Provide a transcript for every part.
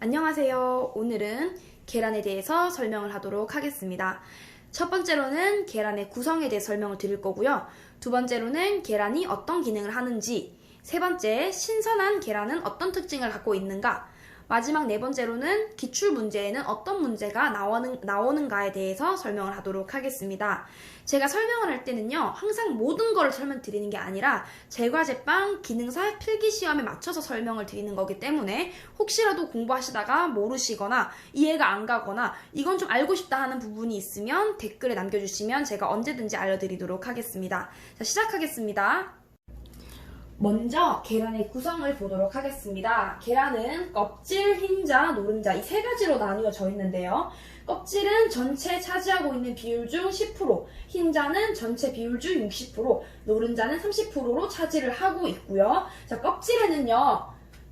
안녕하세요. 오늘은 계란에 대해서 설명을 하도록 하겠습니다. 첫 번째로는 계란의 구성에 대해 설명을 드릴 거고요. 두 번째로는 계란이 어떤 기능을 하는지, 세 번째, 신선한 계란은 어떤 특징을 갖고 있는가, 마지막 네 번째로는 기출문제에는 어떤 문제가 나오는가에 대해서 설명을 하도록 하겠습니다. 제가 설명을 할 때는요, 항상 모든 거를 설명드리는 게 아니라 제과제빵 기능사 필기시험에 맞춰서 설명을 드리는 거기 때문에 혹시라도 공부하시다가 모르시거나 이해가 안 가거나 이건 좀 알고 싶다 하는 부분이 있으면 댓글에 남겨주시면 제가 언제든지 알려드리도록 하겠습니다. 자, 시작하겠습니다. 먼저 계란의 구성을 보도록 하겠습니다. 계란은 껍질, 흰자, 노른자 이 세 가지로 나뉘어져 있는데요. 껍질은 전체 차지하고 있는 비율 중 10%, 흰자는 전체 비율 중 60%, 노른자는 30%로 차지를 하고 있고요. 자, 껍질에는요,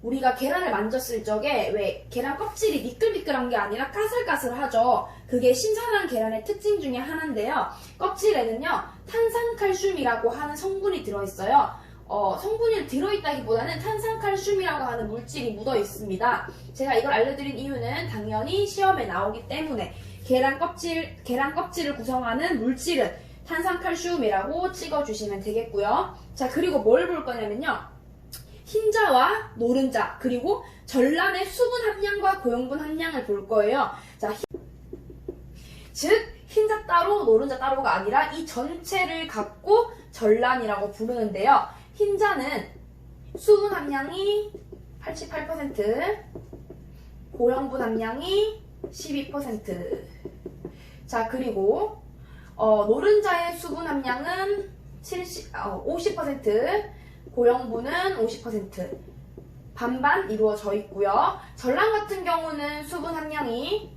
우리가 계란을 만졌을 적에 왜 계란 껍질이 미끌미끌한 게 아니라 까슬까슬하죠. 그게 신선한 계란의 특징 중에 하나인데요. 껍질에는요, 탄산칼슘이라고 하는 성분이 들어있어요. 성분이 들어있다기보다는 탄산칼슘이라고 하는 물질이 묻어 있습니다. 제가 이걸 알려드린 이유는 당연히 시험에 나오기 때문에 계란 껍질을 구성하는 물질은 탄산칼슘이라고 찍어주시면 되겠고요. 자, 그리고 뭘 볼 거냐면요. 흰자와 노른자, 그리고 전란의 수분 함량과 고용분 함량을 볼 거예요. 자, 즉, 흰자 따로, 노른자 따로가 아니라 이 전체를 갖고 전란이라고 부르는데요. 흰자는 수분 함량이 88%, 고형분 함량이 12%. 자, 그리고 노른자의 수분 함량은 50%, 고형분은 50%. 반반 이루어져 있고요. 전란 같은 경우는 수분 함량이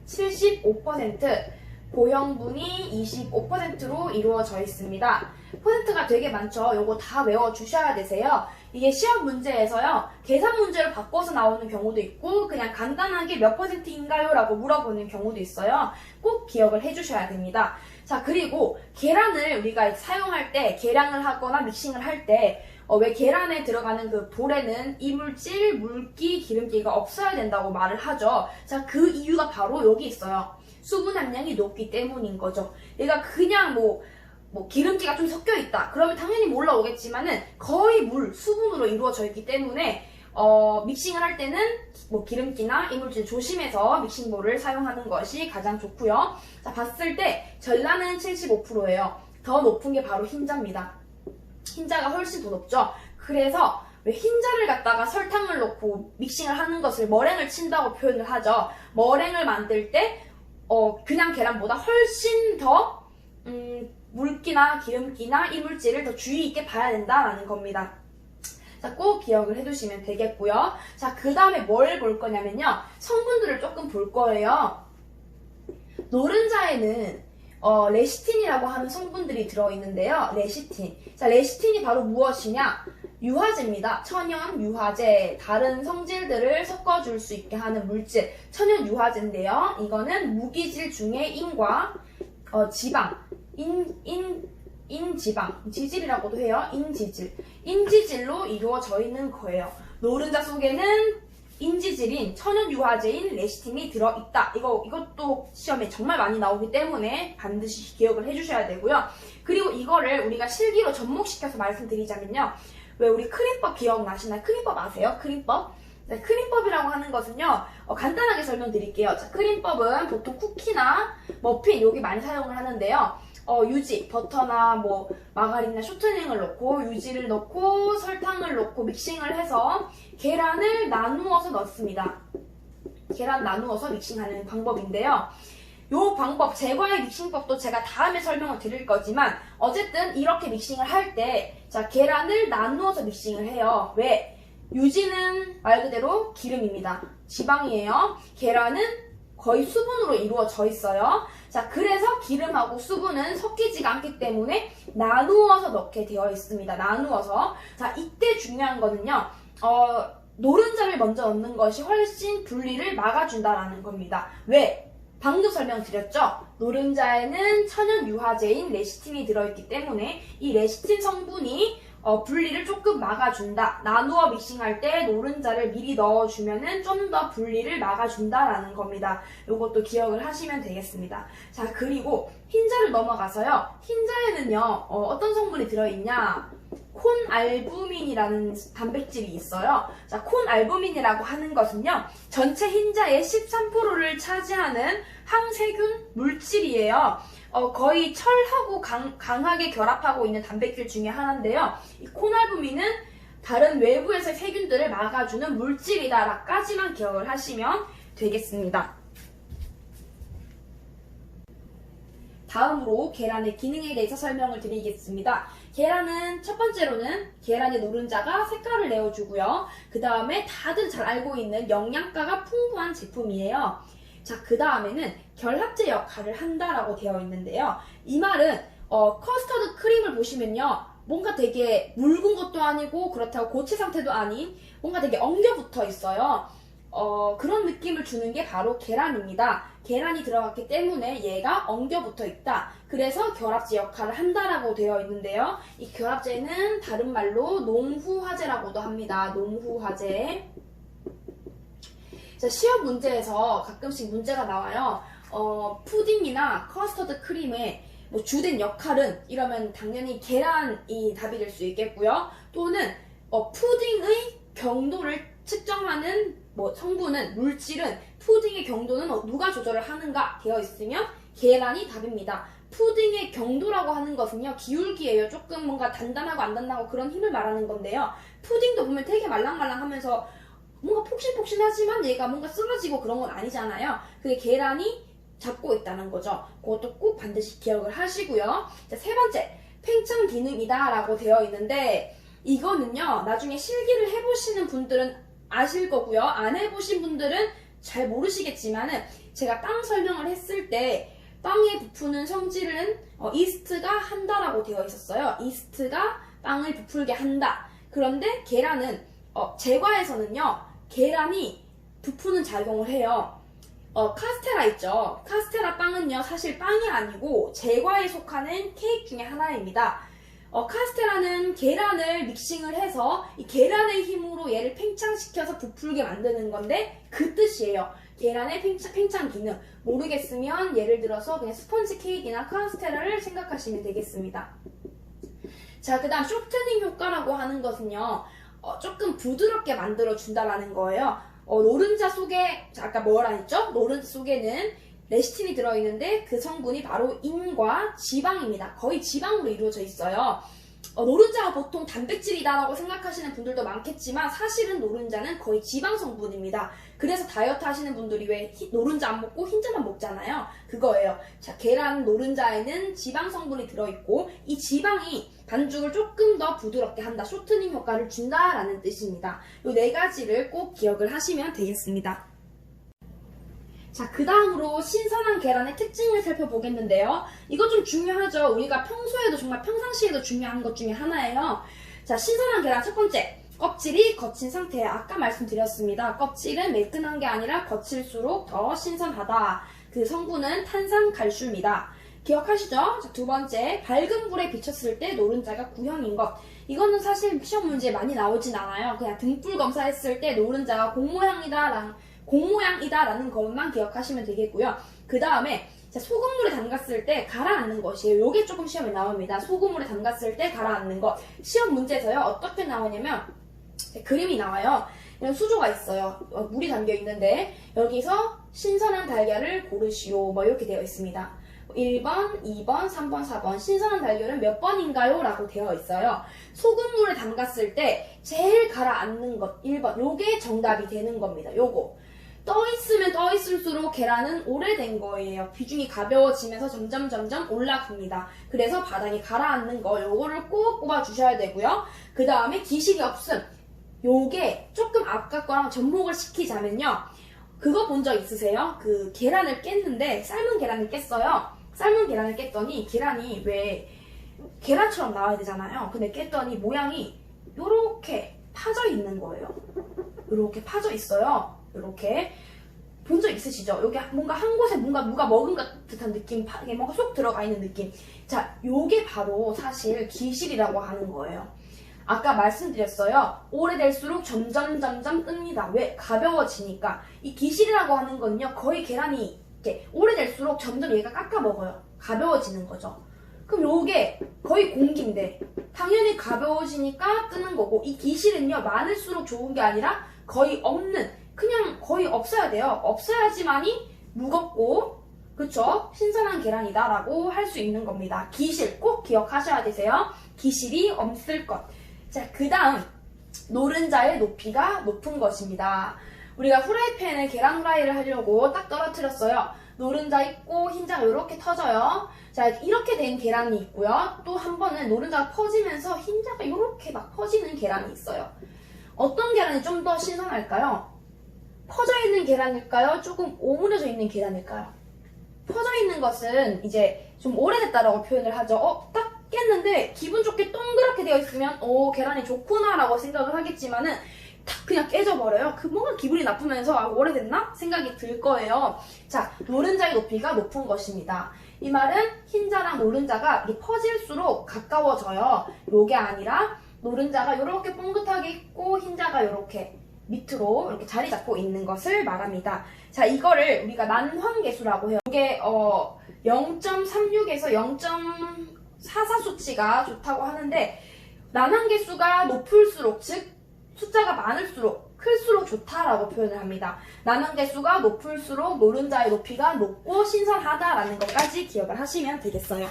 75%, 고형분이 25%로 이루어져 있습니다. 퍼센트가 되게 많죠. 요거 다 외워주셔야 되세요. 이게 시험 문제에서요, 계산 문제를 바꿔서 나오는 경우도 있고 그냥 간단하게 몇 퍼센트인가요? 라고 물어보는 경우도 있어요. 꼭 기억을 해주셔야 됩니다. 자, 그리고 계란을 우리가 사용할 때, 계량을 하거나 믹싱을 할 때 왜 계란에 들어가는 그 볼에는 이물질, 물기, 기름기가 없어야 된다고 말을 하죠. 자, 그 이유가 바로 여기 있어요. 수분 함량이 높기 때문인 거죠. 얘가 그냥 뭐 기름기가 좀 섞여 있다. 그러면 당연히 올라오겠지만은 거의 수분으로 이루어져 있기 때문에 믹싱을 할 때는 기름기나 이물질 조심해서 믹싱볼을 사용하는 것이 가장 좋고요. 자, 봤을 때 전란은 75%예요. 더 높은 게 바로 흰자입니다. 흰자가 훨씬 더 높죠. 그래서 왜 흰자를 갖다가 설탕을 넣고 믹싱을 하는 것을 머랭을 친다고 표현을 하죠. 머랭을 만들 때 그냥 계란보다 훨씬 더 물기나 기름기나 이물질을 더 주의 있게 봐야 된다라는 겁니다. 자, 꼭 기억을 해두시면 되겠고요. 자, 그 다음에 뭘 볼 거냐면요. 성분들을 조금 볼 거예요. 노른자에는 레시틴이라고 하는 성분들이 들어있는데요. 레시틴. 자, 레시틴이 바로 무엇이냐? 유화제입니다. 천연 유화제, 다른 성질들을 섞어줄 수 있게 하는 물질, 천연 유화제인데요. 이거는 무기질 중에 인과 지방, 인지방, 지질이라고도 해요. 인지질로 이루어져 있는 거예요. 노른자 속에는 인지질인 천연 유화제인 레시틴이 들어있다. 이것도 시험에 정말 많이 나오기 때문에 반드시 기억을 해주셔야 되고요. 그리고 이거를 우리가 실기로 접목시켜서 말씀드리자면요. 왜 우리 크림법 기억나시나요? 크림법 아세요? 크림법? 네, 크림법이라고 하는 것은요, 간단하게 설명드릴게요. 자, 크림법은 보통 쿠키나 머핀 여기 많이 사용을 하는데요. 유지, 버터나 마가린이나 쇼트닝을 넣고 유지를 넣고 설탕을 넣고 믹싱을 해서 계란을 나누어서 넣습니다. 계란 나누어서 믹싱하는 방법인데요. 요 방법, 제과의 믹싱법도 제가 다음에 설명을 드릴 거지만 어쨌든 이렇게 믹싱을 할 때, 자, 계란을 나누어서 믹싱을 해요. 왜? 유지는 말 그대로 기름입니다. 지방이에요. 계란은 거의 수분으로 이루어져 있어요. 자, 그래서 기름하고 수분은 섞이지가 않기 때문에 나누어서 넣게 되어 있습니다. 나누어서. 자, 이때 중요한 거는요. 노른자를 먼저 넣는 것이 훨씬 분리를 막아준다라는 겁니다. 왜? 방금 설명드렸죠? 노른자에는 천연 유화제인 레시틴이 들어있기 때문에 이 레시틴 성분이 분리를 조금 막아준다. 나누어 믹싱할 때 노른자를 미리 넣어주면은 좀 더 분리를 막아준다라는 겁니다. 요것도 기억을 하시면 되겠습니다. 자, 그리고 흰자를 넘어가서요. 흰자에는요, 어떤 성분이 들어있냐? 콘알부민이라는 단백질이 있어요. 자, 콘알부민이라고 하는 것은요, 전체 흰자의 13%를 차지하는 항세균 물질이에요. 거의 철하고 강하게 결합하고 있는 단백질 중에 하나인데요. 이 콘알부민은 다른 외부에서의 세균들을 막아주는 물질이다라까지만 기억을 하시면 되겠습니다. 다음으로 계란의 기능에 대해서 설명을 드리겠습니다. 계란은 첫 번째로는 계란의 노른자가 색깔을 내어주고요. 그 다음에 다들 잘 알고 있는 영양가가 풍부한 제품이에요. 자, 그 다음에는 결합제 역할을 한다라고 되어 있는데요. 이 말은 커스터드 크림을 보시면요. 뭔가 되게 묽은 것도 아니고 그렇다고 고체 상태도 아닌 뭔가 되게 엉겨 붙어 있어요. 그런 느낌을 주는 게 바로 계란입니다. 계란이 들어갔기 때문에 얘가 엉겨 붙어 있다. 그래서 결합제 역할을 한다라고 되어 있는데요. 이 결합제는 다른 말로 농후화제라고도 합니다. 농후화제. 자, 시험 문제에서 가끔씩 문제가 나와요. 푸딩이나 커스터드 크림의 주된 역할은 이러면 당연히 계란이 답이 될 수 있겠고요. 또는 푸딩의 경도를 측정하는 성분은 물질은 푸딩의 경도는 누가 조절을 하는가 되어 있으면 계란이 답입니다. 푸딩의 경도라고 하는 것은요, 기울기예요. 조금 뭔가 단단하고 안 단단하고 그런 힘을 말하는 건데요. 푸딩도 보면 되게 말랑말랑하면서 뭔가 폭신폭신하지만 얘가 뭔가 쓰러지고 그런 건 아니잖아요. 그게 계란이 잡고 있다는 거죠. 그것도 꼭 반드시 기억을 하시고요. 자, 세 번째, 팽창 기능이다 라고 되어 있는데 이거는요, 나중에 실기를 해보시는 분들은 아실 거고요. 안 해보신 분들은 잘 모르시겠지만은 제가 빵 설명을 했을 때 빵에 부푸는 성질은 이스트가 한다라고 되어 있었어요. 이스트가 빵을 부풀게 한다. 그런데 계란은 제과에서는요, 계란이 부푸는 작용을 해요. 카스테라 있죠. 카스테라 빵은요, 사실 빵이 아니고 제과에 속하는 케이크 중에 하나입니다. 카스테라는 계란을 믹싱을 해서 이 계란의 힘으로 얘를 팽창시켜서 부풀게 만드는 건데 그 뜻이에요. 계란의 팽창 기능. 모르겠으면 예를 들어서 그냥 스펀지 케이크나 카스테라를 생각하시면 되겠습니다. 자, 그 다음 쇼트닝 효과라고 하는 것은요, 조금 부드럽게 만들어준다라는 거예요. 노른자 속에, 아까 뭐라 했죠? 노른자 속에는 레시틴이 들어있는데 그 성분이 바로 인과 지방입니다. 거의 지방으로 이루어져 있어요. 노른자가 보통 단백질이다라고 생각하시는 분들도 많겠지만 사실은 노른자는 거의 지방 성분입니다. 그래서 다이어트 하시는 분들이 왜 노른자 안 먹고 흰자만 먹잖아요. 그거예요. 자, 계란 노른자에는 지방 성분이 들어있고 이 지방이 반죽을 조금 더 부드럽게 한다. 쇼트닝 효과를 준다라는 뜻입니다. 이 네 가지를 꼭 기억을 하시면 되겠습니다. 자, 그 다음으로 신선한 계란의 특징을 살펴보겠는데요. 이거 좀 중요하죠. 우리가 평소에도 정말 평상시에도 중요한 것 중에 하나예요. 자, 신선한 계란 첫 번째. 껍질이 거친 상태예요. 아까 말씀드렸습니다. 껍질은 매끈한 게 아니라 거칠수록 더 신선하다. 그 성분은 탄산칼슘이다. 기억하시죠? 자, 두 번째. 밝은 불에 비쳤을 때 노른자가 구형인 것. 이거는 사실 시험 문제에 많이 나오진 않아요. 그냥 등불 검사했을 때 노른자가 공모양이다라는 것만 기억하시면 되겠고요. 그 다음에 소금물에 담갔을 때 가라앉는 것이에요. 이게 조금 시험에 나옵니다. 소금물에 담갔을 때 가라앉는 것. 시험 문제에서요, 어떻게 나오냐면 그림이 나와요. 이런 수조가 있어요. 물이 담겨 있는데 여기서 신선한 달걀을 고르시오. 이렇게 되어 있습니다. 1번, 2번, 3번, 4번. 신선한 달걀은 몇 번인가요? 라고 되어 있어요. 소금물에 담갔을 때 제일 가라앉는 것 1번. 요게 정답이 되는 겁니다. 요거. 떠있으면 떠있을수록 계란은 오래된 거예요. 비중이 가벼워지면서 점점 올라갑니다. 그래서 바닥에 가라앉는 거 요거를 꼭 뽑아주셔야 되고요. 그 다음에 기식이 없음. 요게 조금 아까 거랑 접목을 시키자면요. 그거 본 적 있으세요? 그 계란을 깼는데 삶은 계란을 깼어요. 삶은 계란을 깼더니 계란이 왜 계란처럼 나와야 되잖아요. 근데 깼더니 모양이 요렇게 파져 있는 거예요. 요렇게 파져 있어요. 이렇게 본 적 있으시죠? 여기 뭔가 한 곳에 뭔가 누가 먹은 듯한 느낌, 뭔가 쏙 들어가 있는 느낌. 자, 요게 바로 사실 기실이라고 하는 거예요. 아까 말씀드렸어요. 오래될수록 점점 뜹니다. 왜? 가벼워지니까. 이 기실이라고 하는 거는요, 거의 계란이 이렇게 오래될수록 점점 얘가 깎아먹어요. 가벼워지는 거죠. 그럼 요게 거의 공기인데 당연히 가벼워지니까 뜨는 거고, 이 기실은요 많을수록 좋은 게 아니라 거의 없는, 그냥 거의 없어야 돼요. 없어야지만이 무겁고 그쵸? 신선한 계란이다 라고 할 수 있는 겁니다. 기실 꼭 기억하셔야 되세요. 기실이 없을 것. 자, 그 다음 노른자의 높이가 높은 것입니다. 우리가 후라이팬에 계란 후라이를 하려고 딱 떨어뜨렸어요. 노른자 있고 흰자가 이렇게 터져요. 자, 이렇게 된 계란이 있고요. 또 한 번은 노른자가 퍼지면서 흰자가 이렇게 막 퍼지는 계란이 있어요. 어떤 계란이 좀 더 신선할까요? 퍼져 있는 계란일까요? 조금 오므려져 있는 계란일까요? 퍼져 있는 것은 이제 좀 오래됐다라고 표현을 하죠. 딱 깼는데 기분 좋게 동그랗게 되어 있으면 계란이 좋구나 라고 생각을 하겠지만은 탁 그냥 깨져버려요. 그 뭔가 기분이 나쁘면서 오래됐나? 생각이 들 거예요. 자, 노른자의 높이가 높은 것입니다. 이 말은 흰자랑 노른자가 퍼질수록 가까워져요. 요게 아니라 노른자가 이렇게 뽕긋하게 있고 흰자가 이렇게 밑으로 이렇게 자리 잡고 있는 것을 말합니다. 자, 이거를 우리가 난황계수라고 해요. 이게 0.36에서 0.44 수치가 좋다고 하는데, 난황계수가 높을수록, 즉 숫자가 많을수록 클수록 좋다라고 표현을 합니다. 난황계수가 높을수록 노른자의 높이가 높고 신선하다라는 것까지 기억을 하시면 되겠어요.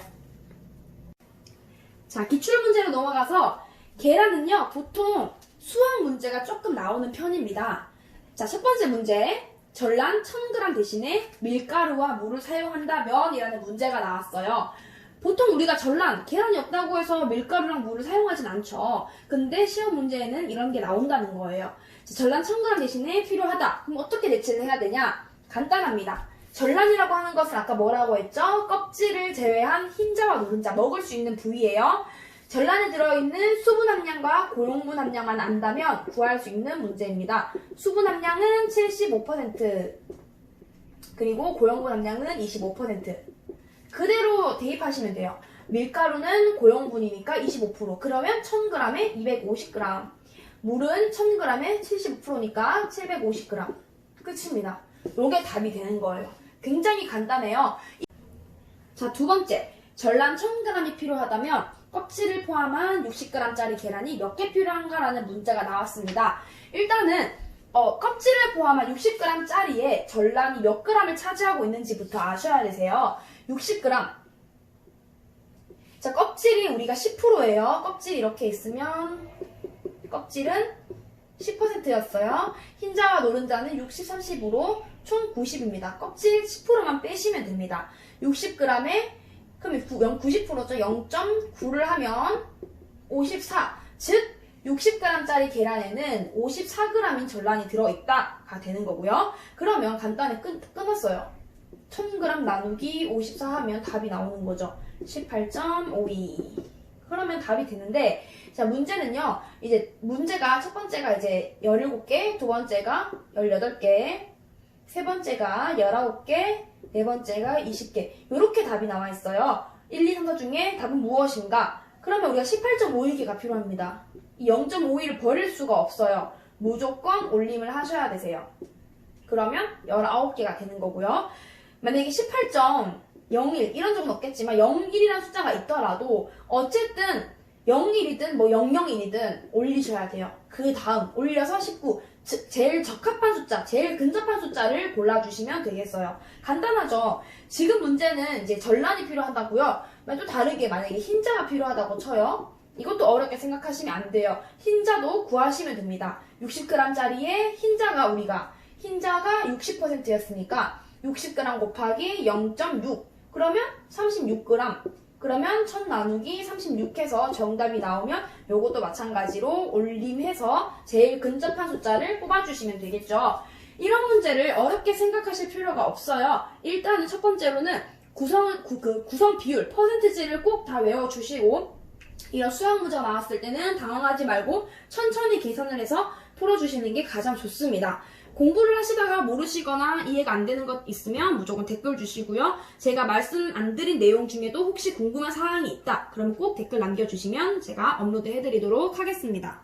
자, 기출문제로 넘어가서 계란은요 보통 수학 문제가 조금 나오는 편입니다. 자, 첫 번째 문제, 전란 1000g 대신에 밀가루와 물을 사용한다면 이라는 문제가 나왔어요. 보통 우리가 전란, 계란이 없다고 해서 밀가루랑 물을 사용하진 않죠. 근데 시험 문제에는 이런 게 나온다는 거예요. 자, 전란 1000g 대신에 필요하다. 그럼 어떻게 대체를 해야 되냐? 간단합니다. 전란이라고 하는 것은 아까 뭐라고 했죠? 껍질을 제외한 흰자와 노른자, 먹을 수 있는 부위예요. 전란에 들어있는 수분 함량과 고용분 함량만 안다면 구할 수 있는 문제입니다. 수분 함량은 75%, 그리고 고용분 함량은 25%. 그대로 대입하시면 돼요. 밀가루는 고용분이니까 25%. 그러면 1000g에 250g. 물은 1000g에 75%니까 750g. 끝입니다. 요게 답이 되는 거예요. 굉장히 간단해요. 자, 두 번째. 전란 1000g이 필요하다면 껍질을 포함한 60g짜리 계란이 몇 개 필요한가라는 문제가 나왔습니다. 일단은 껍질을 포함한 60g짜리에 전란이 몇 g을 차지하고 있는지부터 아셔야 되세요. 60g. 자, 껍질이 우리가 10%예요. 껍질이 이렇게 있으면 껍질은 10%였어요. 흰자와 노른자는 60, 30으로 총 90입니다. 껍질 10%만 빼시면 됩니다. 60g에 그럼 90%죠. 0.9를 하면 54. 즉 60g짜리 계란에는 54g인 전란이 들어있다가 되는 거고요. 그러면 간단히 끊었어요. 1000g 나누기 54 하면 답이 나오는 거죠. 18.52. 그러면 답이 되는데, 자, 문제는요, 이제 문제가 첫 번째가 이제 17개, 두 번째가 18개, 세 번째가 19개, 네 번째가 20개. 이렇게 답이 나와 있어요. 1, 2, 3, 4 중에 답은 무엇인가? 그러면 우리가 18.51개가 필요합니다. 이 0.51을 버릴 수가 없어요. 무조건 올림을 하셔야 되세요. 그러면 19개가 되는 거고요. 만약에 18.01 이런 적은 없겠지만 01이라는 숫자가 있더라도 어쨌든 01이든 뭐 00이든 올리셔야 돼요. 그 다음 올려서 19, 즉 제일 적합한 숫자, 제일 근접한 숫자를 골라주시면 되겠어요. 간단하죠? 지금 문제는 이제 전란이 필요하다고요. 또 다르게 만약에 흰자가 필요하다고 쳐요. 이것도 어렵게 생각하시면 안 돼요. 흰자도 구하시면 됩니다. 60g짜리에 흰자가 60%였으니까 60g 곱하기 0.6 그러면 36g. 그러면 1000 나누기 36 해서 정답이 나오면 요것도 마찬가지로 올림해서 제일 근접한 숫자를 뽑아주시면 되겠죠. 이런 문제를 어렵게 생각하실 필요가 없어요. 일단은 첫 번째로는 구성 비율, 퍼센티지를 꼭 다 외워주시고, 이런 수학 문제가 나왔을 때는 당황하지 말고 천천히 계산을 해서 풀어주시는 게 가장 좋습니다. 공부를 하시다가 모르시거나 이해가 안 되는 것 있으면 무조건 댓글 주시고요. 제가 말씀 안 드린 내용 중에도 혹시 궁금한 사항이 있다 그러면 꼭 댓글 남겨주시면 제가 업로드 해드리도록 하겠습니다.